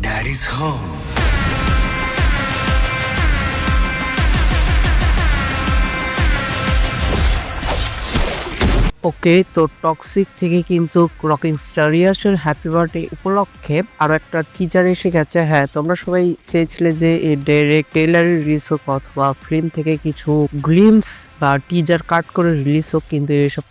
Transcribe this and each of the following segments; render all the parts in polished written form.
Daddy's home. ওকে, তো toxic থেকে কিন্তু রকিং স্টার রিয়াসের হ্যাপি বার্থডে উপলক্ষে আরো একটা টিজার এসে গেছে। হ্যাঁ, তোমরা সবাই চেয়েছিলে যে এই ডাইরেক্ট ট্রেলার রিলিজ হোক অথবা ফিল্ম থেকে কিছু গ্লিমস বা টিজার কাট করে রিলিজ হোক, কিন্তু এসব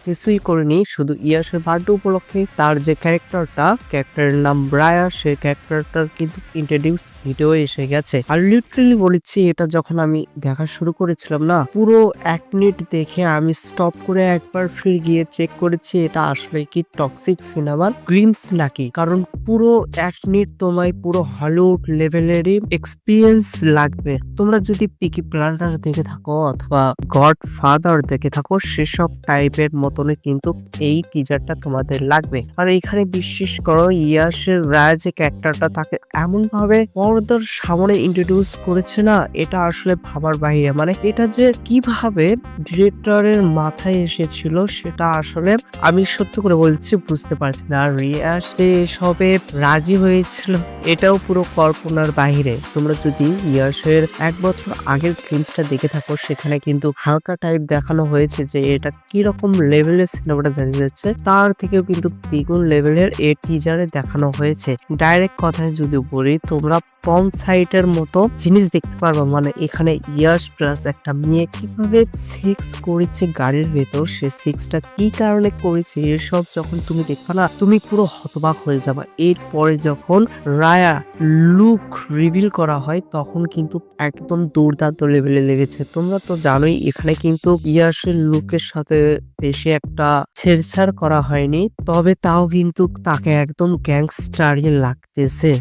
কিছুই করেনি। শুধু ইয়াসের বার্থডে উপলক্ষে তার যে ক্যারেক্টারের নাম ব্রায়া, সেই ক্যারেক্টারটার কিন্তু ইন্ট্রোডিউস ভিডিও এসে গেছে। আর লিটারালি বলেছি, এটা যখন আমি দেখা শুরু করেছিলাম না, পুরো 1 মিনিট দেখে আমি স্টপ করে একবার ফিরে গিয়ে চেক করেছি এটা আসলে কি টক্সিক সিনেমার গ্লিমস নাকি। কারণ পুরো 1 মিনিট তোমায় পুরো হলিউড লেভেলেরই এক্সপিরিয়েন্স লাগবে। তোমরা যদি পিকি ব্লাইন্ডার্স দেখে থাকো অথবা গড ফাদার দেখে থাকো, সেসব টাইপের মতনই কিন্তু এই টিজারটা তোমাদের লাগবে। আর এখানে বিশ্বাস করো, ইয়াসের রায় যে ক্যারেক্টারটা তাকে এমন ভাবে পর্দার সামনে ইন্ট্রোডিউস করেছে না, এটা আসলে ভাবার বাইরে। মানে এটা যে কিভাবে ডিরেক্টরের মাথায় এসেছিল সেটা আসলে আমি সত্য করে বলছি বুঝতে পারছি না। আর রিয়াস যে সবে রাজি হয়েছিল এটাও পুরো কল্পনার বাইরে। তোমরা যদি ইয়াসের 1 বছর আগের ফিল্মসটা দেখে থাকো, সেখানে কিন্তু হালকা টাইপ দেখানো হয়েছে যে এটা কি রকম লেভেলের সিনেমাটা জানিয়ে যাচ্ছে, তার থেকেও কিন্তু দ্বিগুণ লেভেলের এই টিজারে দেখানো হয়েছে। ডাইরেক্ট কথায় যদি বলি, তোমরা পর্ন সাইটের মতো জিনিস দেখতে পারবা। মানে এখানে ইয়াস প্লাস একটা মেয়ে কিভাবে সেক্স করেছে গাড়ির ভেতর, সে সেক্সটা কি কারণে করেছে এসব যখন তুমি দেখবা না, তুমি পুরো হতবাক হয়ে যাবা। এরপরে যখন রায়া লুক রিভিল করা হয়, তখন কিন্তু একদম দুর্দান্ত লেভেলে লেগেছে। তোমরা তো জানোই এখানে কিন্তু ইয়াসের লুকের সাথে বেশি একটা ছেড়ছাড় করা হয়নি, তবে তাও কিন্তু তাকে একদম গ্যাংস্টারই লাগতেছে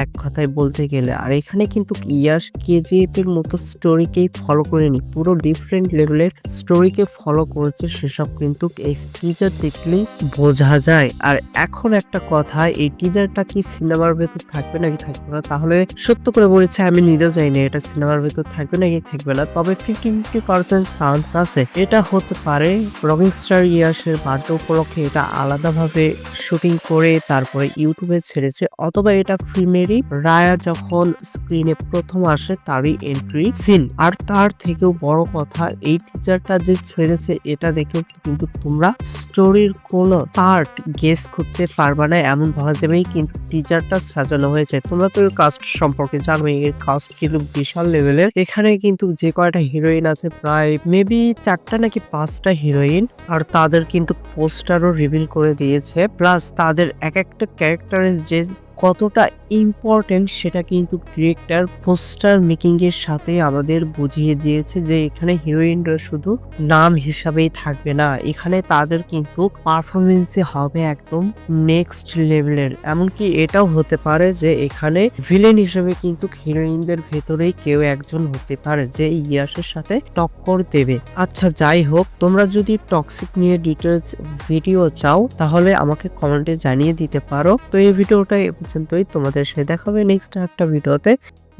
এক কথায় বলতে গেলে। আর এখানে কিন্তু ইয়াস কেজিএফ এর মতো স্টোরিকেই ফলো করেনি, পুরো ডিফারেন্ট লেভেলের স্টোরিকে ফলো করেছে। সেসব কিন্তু এই টিজার দেখলেই বোঝা যায়। আর এখন একটা কথা, এই টিজারটা কি সিনেমার ভেতর থাকবে নাকি থাকবে না, তাহলে সত্য করে বলেছে আমি নিজেও জানি না এটা সিনেমার ভেতর থাকবে নাকি থাকবে না। তবে 50-50% চান্স আছে এটা হতে পারে। রকিং স্টার ইয়াসের বার্থডে উপলক্ষে এটা আলাদাভাবে শুটিং করে তারপরে ইউটিউবে ছেড়েছে, অথবা এটা ফিল্মেরই রায়া যখন স্ক্রিনে প্রথম আসে তারই এন্ট্রি সিন। আর তার থেকেও বড় কথা, এই টিজারটা যে ছেড়েছে এটা দেখেও কিন্তু তোমরা স্টোরির কোন পার্ট গেস করতে পারবা না, এমন ভাবা যাবে কিন্তু টিজারটা সাজানো হয়েছে। তোমরা তো কাস্ট সম্পর্কে জানো, এর কাস্ট কিন্তু বিশাল লেভেলের। এখানে কিন্তু যে কয়টা হিরোইন আছে, প্রায় মেবি 4টা নাকি 5টা হিরোইন, আর তাদের কিন্তু পোস্টারও রিভিল করে দিয়েছে। প্লাস তাদের এক একটা ক্যারেক্টারের যে কতটা ইম্পর্টেন্ট সেটা কিন্তু ডিরেক্টর পোস্টার মেকিং এর সাথে আমাদের বুঝিয়ে দিয়েছে যে এখানে হিরোইনরা শুধু নাম হিসাবেই থাকবে না, এখানে তাদের কিন্তু পারফরমেন্সে হবে একদম নেক্সট লেভেলের। এমনকি এটাও হতে পারে যে এখানে ভিলেন হিসেবে কিন্তু হিরোইনদের ভেতরেই কেউ একজন হতে পারে যে ইয়াসের সাথে টক্কর দেবে। আচ্ছা, যাই হোক, তোমরা যদি টক্সিক নিয়ে ডিটেলস ভিডিও চাও তাহলে আমাকে কমেন্টে জানিয়ে দিতে পারো। তো এই ভিডিওটা পর্যন্তই, তোমাদের সাথে দেখা হবে নেক্সট একটা ভিডিওতে।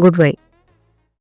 Good bye.